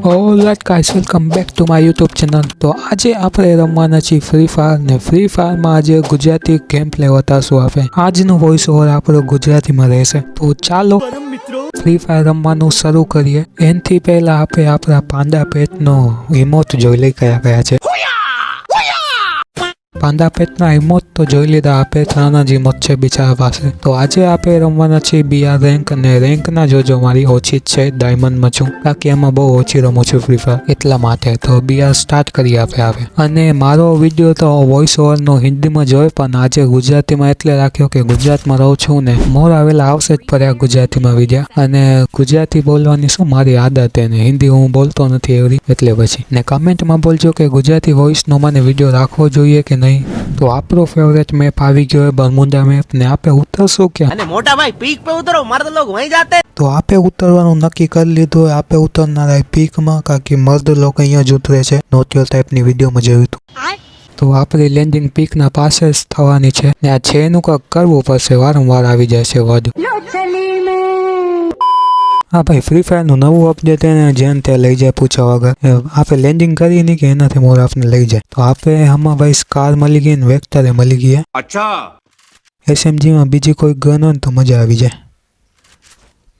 Alright guys, welcome back to my YouTube channel. તો આજે આપણે રમવાના છીએ ફ્રી ફાયર ને ફ્રી ફાયરમાં આજે ગુજરાતી ગેમ પ્લે બતાવશું આપણે। આજનું વોઇસ ઓવર આપણો ગુજરાતીમાં રહેશે। તો ચાલો ફ્રી ફાયર રમવાનું શરૂ કરીએ। એનાથી પહેલા આપણે આપણા પાંડા પેટનો ઇમોટ જોઈ લઈ કયા કયા છે। પાંડા પેટના ઇમોટ તો જોઈ લીધા આપણે, 3 જ ઇમોટ છે બિચારા પાસે। તો આજે આપણે રમવાના છીએ બીઆર રેન્ક અને રેન્કના જોજો મારી ઓછી જ છે, ડાયમંડમાં છું, બાકી એમાં બહુ ઓછી રમું છું ફ્રી ફાયર એટલા માટે। તો બીઆર સ્ટાર્ટ કરીએ આપણે અને મારો વિડીયો તો વોઇસ ઓવરનો હિન્દીમાં જોયો, પણ આજે ગુજરાતીમાં એટલે રાખ્યો કે ગુજરાતમાં રહું છું ને મોર આવેલા આવશે જ પડ્યા ગુજરાતીમાં વિડીયો, અને ગુજરાતી બોલવાની શું મારી આદત છે ને હિન્દી હું બોલતો નથી એવડી, એટલે પછી ને કમેન્ટમાં બોલજો કે ગુજરાતી વોઇસનો મને વિડીયો રાખવો જોઈએ કે નહીં। તો આપણો ફેવરેટ મેપ આવી ગયો બરમુડા મેપ ને આપણે ઉતરશું ક્યાં? અને મોટા ભાઈ પીક पे उतरो, मर्द लोग वहीं जाते। તો આપણે ઉતરવાનું નક્કી કરી લીધું। આપણે ઉતરનારા પીકમાં, કારણ કે મર્દ લોકો અહીંયા જ ઉતરે છે, નોટિયો ટાઈપની વિડીયોમાં જોયું હતું। તો આપણી લેન્ડિંગ પીકના પાસે જ થવાની છે ને આ છે એનું કંઈક કરવું પડશે, વારંવાર આવી જાય છે વાદ। હા ભાઈ, ફ્રી ફાયરનું નવું અપડેટ એને જેન તે લઈ જાય પૂછા વગર। આપણે લેન્ડિંગ કરી નહીં કે એનાથી મોર આપણે લઈ જાય। તો આપણે આમાં ભાઈ સ્કાર મળી ગઈ ને વેક્ટરે મળી ગઈ। अच्छा એસએમજીમાં બીજી કોઈ ગન હોય ને તો મજા આવી જાય।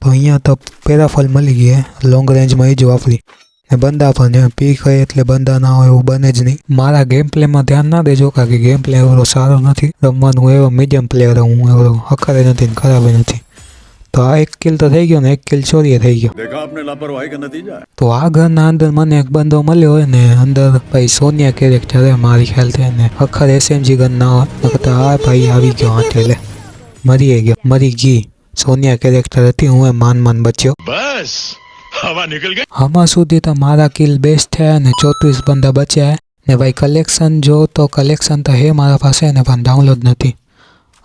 તો અહીંયા તો પેરાફલ મળી ગઈ, લોંગ રેન્જમાં એ જ વાપરી ને બંદા પણ પીક હોય એટલે બંદા ના હોય એવું બને જ નહીં। મારા ગેમ પ્લેમાં ધ્યાન ના દેજો, કારણ કે ગેમ પ્લે એવો સારો નથી રમવાનું, એવો મીડિયમ પ્લેયર હું, એવો હકારે નથી ને ખરાબ નથી। તો આ એક કિલ તો થઈ ગયો ને એક કિલ ચોરીએ થઈ ગયો। देखा आपने लापरवाही का नतीजा। તો આ ઘરના અંદર મને એક બંદો મળ્યો હોય ને અંદર ભાઈ સોનિયા કેરેક્ટર હે મારી ખ્યાલ છે ને, અખર એસએમજી ગન ના હોય તો આ ભાઈ આવી ગયો આટલે મરી ગઈ સોનિયા કેરેક્ટર હતી, હું માન બચ્યો। बस हवा निकल गई। આમાં સુધી તો મારા કિલ બેસ્ટ થયા ને 34 બંદા બચ્યા ને ભાઈ કલેક્શન જો તો કલેક્શન તો હે મારા પાસે ને પણ ડાઉનલોડ નથી।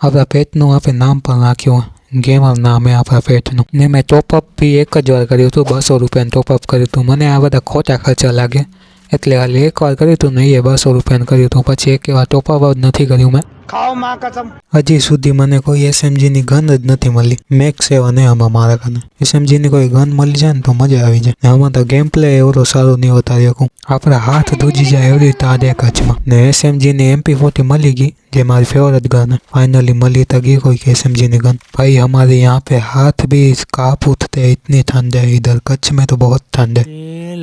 આપણા પેટનું આપણે નામ પણ રાખ્યું, ગેમર નામ હે આપણા પેટનું ને મેં ટોપઅપ બી એક જ વાર કર્યું હતું, 200 રૂપિયાનું ટોપઅપ કર્યું હતું। મને આ બધા ખોટા ખર્ચા લાગે એટલે હાલ એક વાર કર્યું હતું ને એ 200 રૂપિયાનું કર્યું હતું, પછી એક વાર ટોપઅપ જ નથી કર્યું મેં। खाओ माँ कसम। હજી સુધી મને કોઈ એસએમજીની ગન જ નથી મળી, મેક્સ એવા ને આમાં મારા કને એસએમજીની કોઈ ગન મળી જાય ને તો મજા આવી જાય। આમાં તો ગેમ પ્લે એવડો સારું નહીં ઉતારી શકું, આપણા હાથ ધ્રુજી જાય એવડી તાદ એક કચ્છમાં। ને એસએમજીની MP40 મળી ગઈ જે મારી ફેવરેટ ગન, फाइनली मली तो गई कोई एसएमजीनी गन। भाई हमारे यहाँ पे हाथ भी कांप उठते, इतनी ठंड है इधर कच्छ में तो बहुत ठंड है।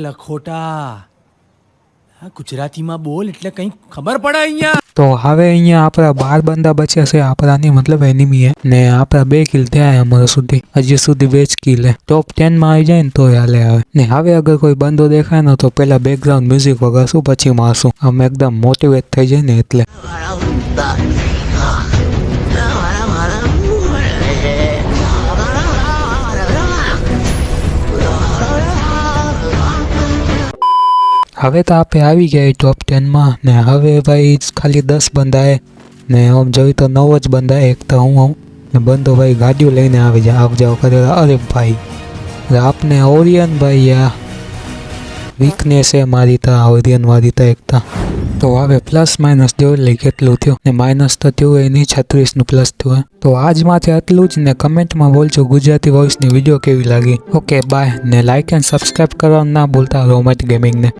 लखोटा ગુજરાતી માં બોલ એટલે કઈ ખબર પડે અહીંયા। તો હવે અહીંયા આપણા 12 બંદા બચ્યા છે આપણાની, મતલબ એનિમી હે ને આપણા 2 કિલ થયા અમારા સુધી, હજી સુધી 2 જ કિલ હે। ટોપ 10 માં આવી જાય ને તો હાલે આવે ને। હવે અગર કોઈ બંદો દેખાય ને તો પેલા બેકગ્રાઉન્ડ મ્યુઝિક વગાડશું પછી મારશું, આમ એકદમ મોટિવેટ થઈ જાય ને એટલે। હવે તો આપણે આવી ગયા ટોપ 10 માં ને હવે ભાઈ ખાલી 10 બંદા ને આમ જોઈ તો 9 જ બંદા, એક તો હું ને બંદો ભાઈ ગાડીઓ લઈને આવી જાય આવ જાવ કરેલા। અરે ભાઈ આપને ઓરિયન ભાઈ આ વીકનેસ છે મારી તો ઓરિયન વાળી તો એકતા। તો હવે પ્લસ માઇનસ જોઈ લઈ કેટલું થયું ને માઇનસ તો થયું એ નહીં, 36 નું પ્લસ થયું। તો આજ માટે આટલું જ ને કમેન્ટમાં બોલજો ગુજરાતી વોઇસની વિડીયો કેવી લાગી। ઓકે બાય ને લાઇક એન્ડ સબસ્ક્રાઈબ કરવાનું ના ભૂલતા રોમેટ ગેમિંગને।